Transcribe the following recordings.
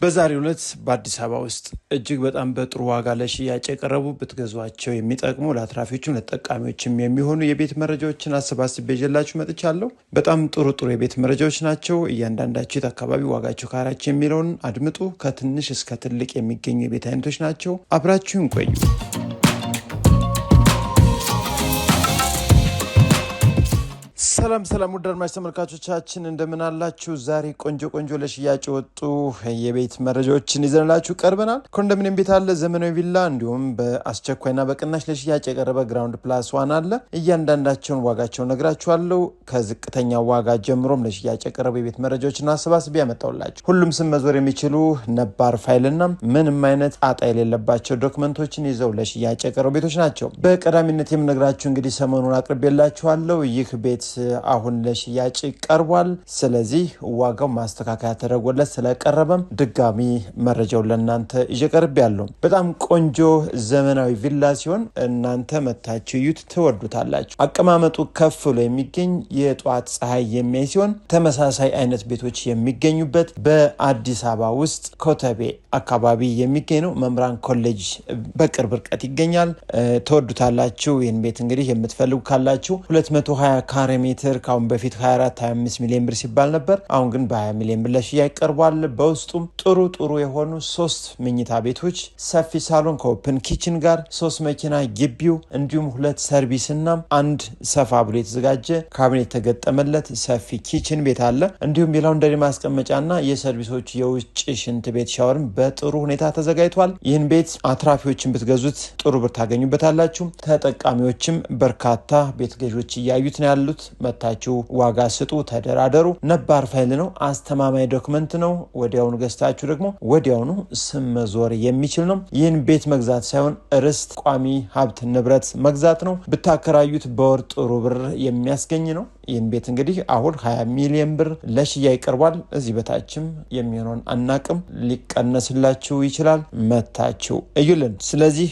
በዛሬው ዕለት በአዲስ አበባ ውስጥ እጅግ በጣም በጥሩ ዋጋ ለሽያጭ የቀረቡ ብትገዟቸው የሚጠቅሙ ለአትራፊዎችም ለተጠቃሚዎችም የሚሆኑ የቤት መረጃዎችን አሰባስቤ ይዤላችሁ መጥቻለሁ። በጣም ጥሩ የቤት መረጃዎች ናቸው። እያንዳንዳቸው የት አካባቢ ዋጋቸው ካራቸው የሚለውን አድምጡ። ከትንሽ እስከ ትልቅ የሚገኙ የቤት አይነቶች ናቸው። አብራችሁን ቆዩ። ሰላም ውድ አድማጭ ተመልካቾቻችን እንደምን አላችሁ? ዛሬ ቆንጆ ለሽያጭ ወጡ የቤት መረጃዎችን ይዘንላችሁ ቀርበናል። ኮንዶሚኒየም ቤት አለ፣ ዘመናዊ ቪላ እንዲሁም በአስቸኳይና በቅናሽ ለሽያጭ የቀረበ ግራውንድ ፕላስ ዋን አለ። እያንዳንዳቸውን ዋጋቸውን ነግራችኋለሁ። ከዝቅተኛ ዋጋ ጀምሮም ለሽያጭ የቀረቡ የቤት መረጃዎችን አሰባስቤ ያመጣሁላችሁ። ሁሉም ስም መዞር የሚችሉ ነባር ፋይልና ምንም አይነት ጣጣ የሌለባቸው ዶክመንቶችን ይዘው ለሽያጭ የቀረቡ ቤቶች ናቸው። በቀዳሚነት የምነግራችሁ እንግዲህ ሰሞኑን አቅርቤላችኋለሁ። ይህ ቤት አሁን ለሽያጭ ቀርቧል። ስለዚህ ዋጋው ማስተካከያ ተደርጎለት ስለቀረበም ድጋሚ መረጃውን ለእናንተ ይዤ ቀርቤያለሁ። በጣም ቆንጆ ዘመናዊ ቪላ ሲሆን እናንተ መታችሁ እዩት፣ ትወዱታላችሁ። አቀማመጡ ከፍ ብሎ የሚገኝ የጧት ፀሐይ የሚያይ ሲሆን ተመሳሳይ አይነት ቤቶች የሚገኙበት በአዲስ አበባ ውስጥ ኮተቤ አካባቢ የሚገኝ ነው። መምህራን ኮሌጅ በቅርብ ርቀት ይገኛል። ትወዱታላችሁ። ይህን ቤት እንግዲህ የምትፈልጉ ካላችሁ 220 ካሬ ሜትር ካሁን በፊት 24-25 ሚሊዮን ብር ሲባል ነበር። አሁን ግን በ20 ሚሊዮን ብር ለሽያጭ ቀርቧል። በውስጡም ጥሩ የሆኑ 3 መኝታ ቤቶች፣ ሰፊ ሳሎን ከኦፕን ኪችን ጋር፣ 3 መኪና ግቢው፣ እንዲሁም 2 ሰርቪስ እና 1 ሰፋ ብሎ የተዘጋጀ ካቢኔት የተገጠመለት ሰፊ ኪችን ቤት አለ። እንዲሁም የላውንደሪ ማስቀመጫና የሰርቪሶች የውጭ ሽንት ቤት ሻወርም በጥሩ ሁኔታ ተዘጋጅቷል። ይህን ቤት አትራፊዎችን ብትገዙት ጥሩ ብር ታገኙበታላችሁ። ተጠቃሚዎችም በርካታ ቤት ገዢዎች እያዩት ነው ያሉት። መታችሁ ዋጋ ስጡ፣ ተደራደሩ። ነባር ፋይል ነው፣ አስተማማኝ ዶክመንት ነው። ወዲያውኑ ገዝታችሁ ደግሞ ወዲያውኑ ስም መዞር የሚችል ነው። ይህን ቤት መግዛት ሳይሆን ርስት ቋሚ ሀብት ንብረት መግዛት ነው። ብታከራዩት በወር ጥሩ ብር የሚያስገኝ ነው። ይህን ቤት እንግዲህ አሁን 20 ሚሊዮን ብር ለሽያጭ ቀርቧል። እዚህ በታችም የሚሆነውን አናቅም፣ ሊቀነስላችሁ ይችላል። መታችሁ እዩልን። ስለዚህ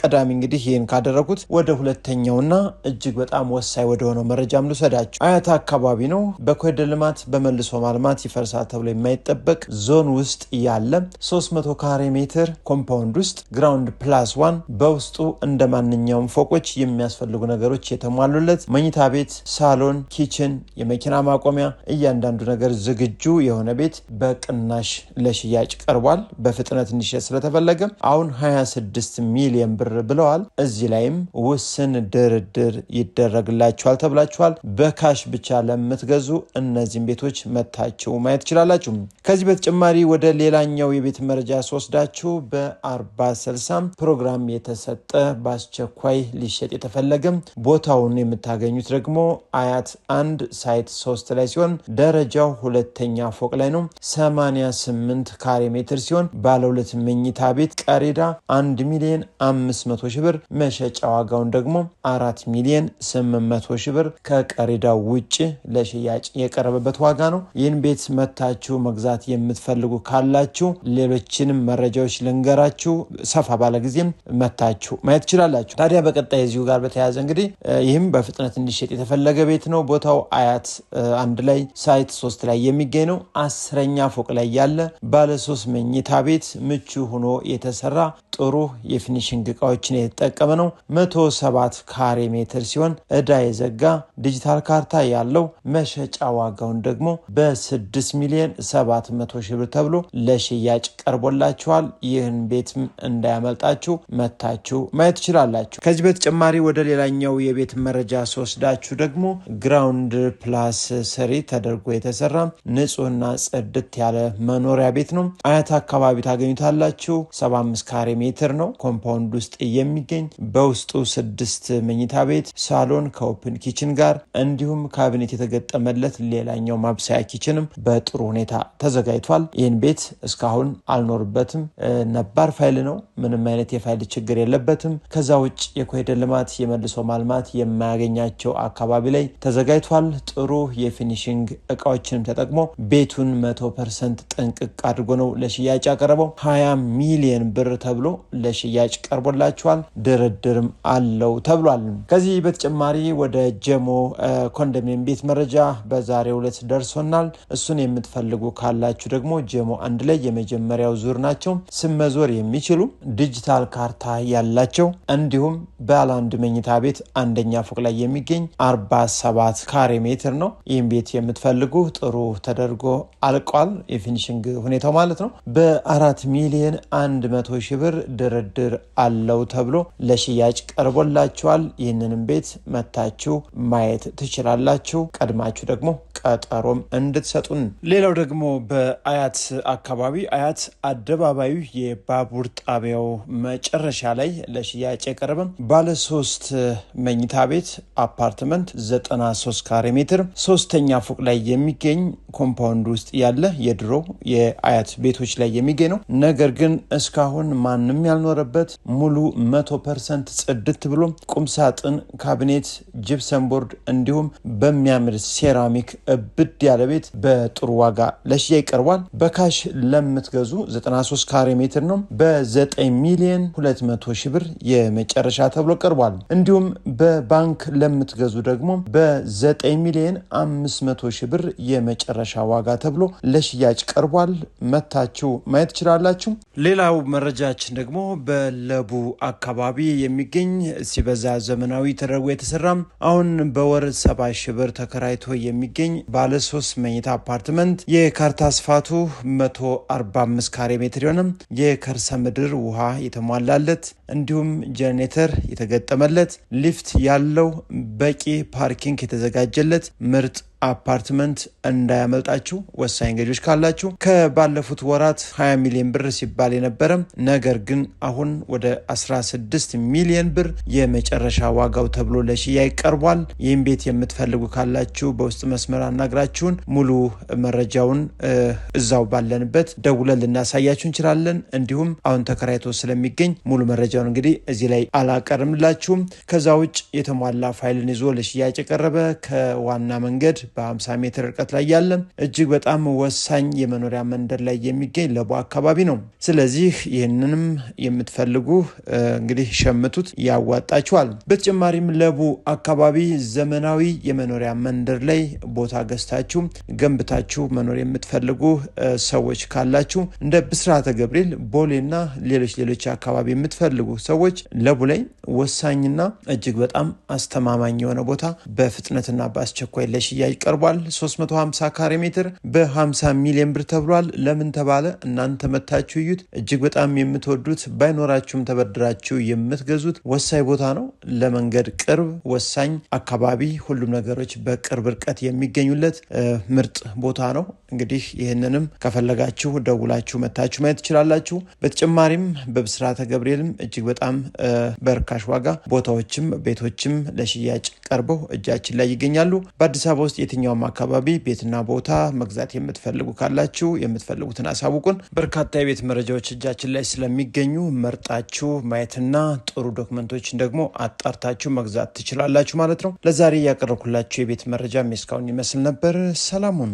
ቀዳሚ እንግዲህ ይህን ካደረጉት ወደ ሁለተኛውና እጅግ በጣም ወሳኝ ወደሆነው መረጃም ልውሰዳችሁ። አያት አካባቢ ነው። በኮሪደር ልማት በመልሶ ማልማት ይፈርሳል ተብሎ የማይጠበቅ ዞን ውስጥ ያለ 300 ካሬ ሜትር ኮምፓውንድ ውስጥ ግራውንድ ፕላስ ዋን በውስጡ እንደ ማንኛውም ፎቆች የሚያስፈልጉ ነገሮች የተሟሉለት መኝታ ቤት፣ ሳሎን፣ ኪችን፣ የመኪና ማቆሚያ፣ እያንዳንዱ ነገር ዝግጁ የሆነ ቤት በቅናሽ ለሽያጭ ቀርቧል። በፍጥነት እንዲሸጥ ስለተፈለገ አሁን 26 ሚሊዮን ብር ብለዋል። እዚህ ላይም ውስን ድርድር ይደረግላችኋል ተብላችኋል። በካሽ ብቻ ለምትገዙ እነዚህን ቤቶች መታችሁ ማየት ትችላላችሁ። ከዚህ በተጨማሪ ወደ ሌላኛው የቤት መረጃ ስወስዳችሁ በ40/60 ፕሮግራም የተሰጠ በአስቸኳይ ሊሸጥ የተፈለገ ቦታውን የምታገኙት ደግሞ አያት 1 ሳይት 3 ላይ ሲሆን ደረጃው 2ኛ ፎቅ ላይ ነው። 88 ካሬ ሜትር ሲሆን ባለ 2 መኝታ ቤት ቀሪዳ 1 ሚሊዮን 500 ሺህ ብር፣ መሸጫ ዋጋውን ደግሞ 4 ሚሊዮን 800 ሺህ ብር ከቀሪዳው ውጭ ለሽያጭ የቀረበበት ዋጋ ነው። ይህን ቤት መታችሁ መግዛት የምትፈልጉ ካላችሁ ሌሎችንም መረጃዎች ልንገራችሁ። ሰፋ ባለ ጊዜም መታችሁ ማየት ትችላላችሁ። ታዲያ በቀጣይ እዚሁ ጋር በተያያዘ እንግዲህ ይህም በፍጥነት እንዲሸጥ የተፈለገ ቤት ነው። ቦታው አያት 1 ላይ ሳይት 3 ላይ የሚገኝ ነው። 10ኛ ፎቅ ላይ ያለ ባለ 3 መኝታ ቤት ምቹ ሆኖ የተሰራ ጥሩ የፊኒሽንግ እቃዎችን የተጠቀመ ነው። 107 ካሬ ሜትር ሲሆን እዳ የዘጋ ዲጂታል ካርታ ያለው፣ መሸጫ ዋጋውን ደግሞ በ6 ሚሊዮን 700 ሺህ ብር ተብሎ ለሽያጭ ቀርቦላችኋል። ይህን ቤትም እንዳያመልጣችሁ መታችሁ ማየት ትችላላችሁ። ከዚህ በተጨማሪ ወደ ሌላኛው የቤት መረጃ ስወስዳችሁ ደግሞ ግራውንድ ፕላስ 3 ተደርጎ የተሰራ ንጹህና ጽድት ያለ መኖሪያ ቤት ነው። አያት አካባቢ ታገኙታላችሁ። 75 ካሬ ሜትር ነው። ኮምፓውንድ ውስጥ የሚገኝ በውስጡ 6 መኝታ ቤት፣ ሳሎን ከኦፕን ኪችን ጋር እንዲሁም ካቢኔት የተገጠመለት ሌላኛው ማብሰያ ኪችንም በጥሩ ሁኔታ ተዘጋጅቷል። ይህን ቤት እስካሁን አልኖርበትም። ነባር ፋይል ነው። ምንም አይነት የፋይል ችግር የለበትም። ከዛ ውጭ የኮሪደር ልማት የመልሶ ማልማት የማያገኛቸው አካባቢ ላይ ተዘጋጅቷል። ተዘጋጅቷል። ጥሩ የፊኒሺንግ እቃዎችንም ተጠቅሞ ቤቱን 100% ጥንቅቅ አድርጎ ነው ለሽያጭ ያቀረበው። 20 ሚሊዮን ብር ተብሎ ለሽያጭ ቀርቦላቸዋል። ድርድርም አለው ተብሏል። ከዚህ በተጨማሪ ወደ ጀሞ ኮንዶሚኒየም ቤት መረጃ በዛሬው ዕለት ደርሶናል። እሱን የምትፈልጉ ካላችሁ ደግሞ ጀሞ 1 ላይ የመጀመሪያው ዙር ናቸው። ስም መዞር የሚችሉ ዲጂታል ካርታ ያላቸው እንዲሁም ባለ አንድ መኝታ ቤት አንደኛ ፎቅ ላይ የሚገኝ 47 ካሬ ሜትር ነው። ይህም ቤት የምትፈልጉ ጥሩ ተደርጎ አልቋል። የፊኒሽንግ ሁኔታው ማለት ነው። በ4 ሚሊዮን 100 ሺህ ብር ድርድር አለው ተብሎ ለሽያጭ ቀርቦላችኋል። ይህንንም ቤት መታችሁ ማየት ትችላላችሁ። ቀድማችሁ ደግሞ ቀጠሮም እንድትሰጡን። ሌላው ደግሞ በአያት አካባቢ አያት አደባባዩ የባቡር ጣቢያው መጨረሻ ላይ ለሽያጭ የቀረበ ባለ 3 መኝታ ቤት አፓርትመንት 93 ካሬ ሜትር ሶስተኛ ፎቅ ላይ የሚገኝ ኮምፓውንድ ውስጥ ያለ የድሮ የአያት ቤቶች ላይ የሚገኝ ነው። ነገር ግን እስካሁን ማንም ያልኖረበት ሙሉ 100% ጽድት ብሎ ቁምሳጥን፣ ካቢኔት፣ ጂፕሰም ቦርድ እንዲሁም በሚያምር ሴራሚክ ብድ ያለ ቤት በጥሩ ዋጋ ለሽያጭ ቀርቧል። በካሽ ለምትገዙ 93 ካሬ ሜትር ነው በ9 ሚሊዮን 200 ሺህ ብር የመጨረሻ ተብሎ ቀርቧል። እንዲሁም በባንክ ለምትገዙ ደግሞ በ9 ሚሊዮን 500 ሺህ ብር የመጨረሻ ዋጋ ተብሎ ለሽያጭ ቀርቧል። መታችሁ ማየት ትችላላችሁ። ሌላው መረጃችን ደግሞ በለቡ አካባቢ የሚገኝ ሲበዛ ዘመናዊ ተደርጎ የተሰራ አሁን በወር 70 ሺህ ብር ተከራይቶ የሚገኝ ባለ 3 መኝታ አፓርትመንት የካርታ ስፋቱ 145 ካሬ ሜትር የሆነ የከርሰ ምድር ውሃ የተሟላለት እንዲሁም ጄኔሬተር የተገጠመለት ሊፍት ያለው በቂ ፓርኪንግ የተዘጋጀለት ምርጥ አፓርትመንት እንዳያመልጣችሁ። ወሳኝ ገጆች ካላችሁ ከባለፉት ወራት 20 ሚሊዮን ብር ሲባል የነበረ ነገር ግን አሁን ወደ 16 ሚሊዮን ብር የመጨረሻ ዋጋው ተብሎ ለሽያጭ ቀርቧል። ይህም ቤት የምትፈልጉ ካላችሁ በውስጥ መስመር አናግራችሁን ሙሉ መረጃውን እዛው ባለንበት ደውለን ልናሳያችሁ እንችላለን። እንዲሁም አሁን ተከራይቶ ስለሚገኝ ሙሉ መረጃውን እንግዲህ እዚህ ላይ አላቀርምላችሁም። ከዛ ውጭ የተሟላ ፋይልን ይዞ ለሽያጭ የቀረበ ከዋና መንገድ በ50 ሜትር ርቀት ላይ ያለ እጅግ በጣም ወሳኝ የመኖሪያ መንደር ላይ የሚገኝ ለቡ አካባቢ ነው። ስለዚህ ይህንንም የምትፈልጉ እንግዲህ ሸምቱት፣ ያዋጣችኋል። በተጨማሪም ለቡ አካባቢ ዘመናዊ የመኖሪያ መንደር ላይ ቦታ ገዝታችሁ ገንብታችሁ መኖር የምትፈልጉ ሰዎች ካላችሁ እንደ ብስራተ ገብርኤል፣ ቦሌና ሌሎች አካባቢ የምትፈልጉ ሰዎች ለቡ ላይ ወሳኝና እጅግ በጣም አስተማማኝ የሆነ ቦታ በፍጥነትና በአስቸኳይ ለሽያጭ ቀርቧል። 350 ካሬ ሜትር በ50 ሚሊዮን ብር ተብሏል። ለምን ተባለ? እናንተ መታችሁ እዩት። እጅግ በጣም የምትወዱት ባይኖራችሁም ተበድራችሁ የምትገዙት ወሳኝ ቦታ ነው። ለመንገድ ቅርብ፣ ወሳኝ አካባቢ፣ ሁሉም ነገሮች በቅርብ ርቀት የሚገኙለት ምርጥ ቦታ ነው። እንግዲህ ይህንንም ከፈለጋችሁ ደውላችሁ መታችሁ ማየት ትችላላችሁ። በተጨማሪም በብስራተ ገብርኤልም እጅግ በጣም በርካሽ ዋጋ ቦታዎችም ቤቶችም ለሽያጭ ቀርበው እጃችን ላይ ይገኛሉ። በአዲስ አበባ ውስጥ የትኛውም አካባቢ ቤትና ቦታ መግዛት የምትፈልጉ ካላችሁ የምትፈልጉትን አሳውቁን። በርካታ የቤት መረጃዎች እጃችን ላይ ስለሚገኙ መርጣችሁ ማየትና ጥሩ ዶክመንቶችን ደግሞ አጣርታችሁ መግዛት ትችላላችሁ ማለት ነው። ለዛሬ ያቀረብኩላችሁ የቤት መረጃ እስካሁን ይመስል ነበር። ሰላም ሁኑ።